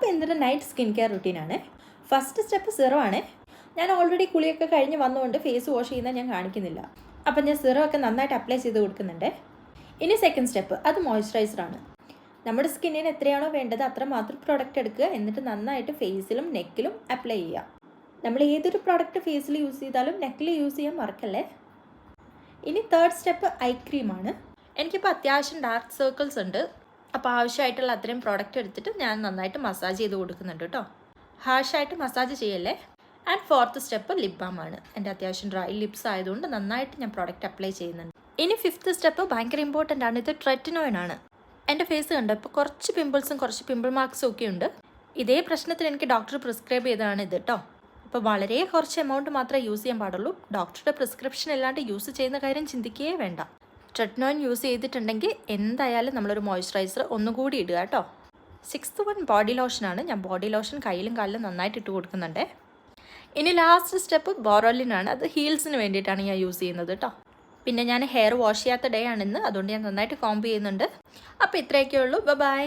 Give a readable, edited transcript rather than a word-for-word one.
അപ്പോൾ ഇന്നത്തെ night skin care റുട്ടീനാണ്. ഫസ്റ്റ് സ്റ്റെപ്പ് സിറം ആണ്. ഞാൻ ഓൾറെഡി കുളിയൊക്കെ കഴിഞ്ഞ് വന്നുകൊണ്ട് ഫേസ് വാഷ് ചെയ്യുന്നത് ഞാൻ കാണിക്കുന്നില്ല. അപ്പം ഞാൻ സിറം ഒക്കെ നന്നായിട്ട് അപ്ലൈ ചെയ്ത് കൊടുക്കുന്നുണ്ട്. ഇനി സെക്കൻഡ് സ്റ്റെപ്പ്, അത് മോയ്സ്ചറൈസറാണ്. നമ്മുടെ സ്കിന്നിന് എത്രയാണോ വേണ്ടത് അത്ര മാത്രം പ്രോഡക്റ്റ് എടുക്കുക, എന്നിട്ട് നന്നായിട്ട് ഫേസിലും നെക്കിലും അപ്ലൈ ചെയ്യുക. നമ്മൾ ഏതൊരു പ്രോഡക്റ്റ് ഫേസിൽ യൂസ് ചെയ്താലും നെക്കിൽ യൂസ് ചെയ്യാൻ മറക്കല്ലേ. ഇനി തേർഡ് സ്റ്റെപ്പ് ഐ ക്രീമാണ്. എനിക്കിപ്പോൾ അത്യാവശ്യം ഡാർക്ക് സർക്കിൾസ് ഉണ്ട്. അപ്പോൾ ആവശ്യമായിട്ടുള്ള അത്രയും പ്രോഡക്റ്റ് എടുത്തിട്ട് ഞാൻ നന്നായിട്ട് മസാജ് ചെയ്ത് കൊടുക്കുന്നുണ്ട് കേട്ടോ. ഹാർഷായിട്ട് മസാജ് ചെയ്യല്ലേ. ആൻഡ് ഫോർത്ത് സ്റ്റെപ്പ് ലിപ് ബാമാണ്. എൻ്റെ അത്യാവശ്യം ഡ്രൈ ലിപ്സ് ആയതുകൊണ്ട് നന്നായിട്ട് ഞാൻ പ്രോഡക്റ്റ് അപ്ലൈ ചെയ്യുന്നുണ്ട്. ഇനി ഫിഫ്ത്ത് സ്റ്റെപ്പ് ഭയങ്കര ഇമ്പോർട്ടൻ്റ് ആണ്. ഇത് ട്രെറ്റിനോയിൻ ആണ്. എൻ്റെ ഫേസ് കണ്ടോ ഇപ്പോൾ കുറച്ച് പിമ്പിൾസും കുറച്ച് പിമ്പിൾ മാർക്സും ഒക്കെ ഉണ്ട്. ഇതേ പ്രശ്നത്തിന് എനിക്ക് ഡോക്ടർ പ്രിസ്ക്രൈബ് ചെയ്തതാണ് ഇത് കേട്ടോ. അപ്പോൾ വളരെ കുറച്ച് എമൗണ്ട് മാത്രമേ യൂസ് ചെയ്യാൻ പാടുള്ളൂ. ഡോക്ടറുടെ പ്രിസ്ക്രിപ്ഷൻ അല്ലാണ്ട് യൂസ് ചെയ്യുന്ന കാര്യം ചിന്തിക്കുകയേ വേണ്ട. ട്രെറ്റിനോയിൻ യൂസ് ചെയ്തിട്ടുണ്ടെങ്കിൽ എന്തായാലും നമ്മളൊരു മോയ്സ്ചറൈസർ ഒന്നുകൂടി ഇടുക കേട്ടോ. സിക്സ്ത് വൺ ബോഡി ലോഷനാണ്. ഞാൻ ബോഡി ലോഷൻ കയ്യിലും കാലിലും നന്നായിട്ട് ഇട്ട് കൊടുക്കുന്നുണ്ട്. ഇനി ലാസ്റ്റ് സ്റ്റെപ്പ് ബോറോലിനാണ്. അത് ഹീൽസിന് വേണ്ടിയിട്ടാണ് ഞാൻ യൂസ് ചെയ്യുന്നത് കേട്ടോ. പിന്നെ ഞാൻ ഹെയർ വാഷ് ചെയ്യാത്ത ഡേ ആണിന്ന്, അതുകൊണ്ട് ഞാൻ നന്നായിട്ട് കോംബ് ചെയ്യുന്നുണ്ട്. അപ്പോൾ ഇത്രയൊക്കെ ഉള്ളൂ. ബൈ.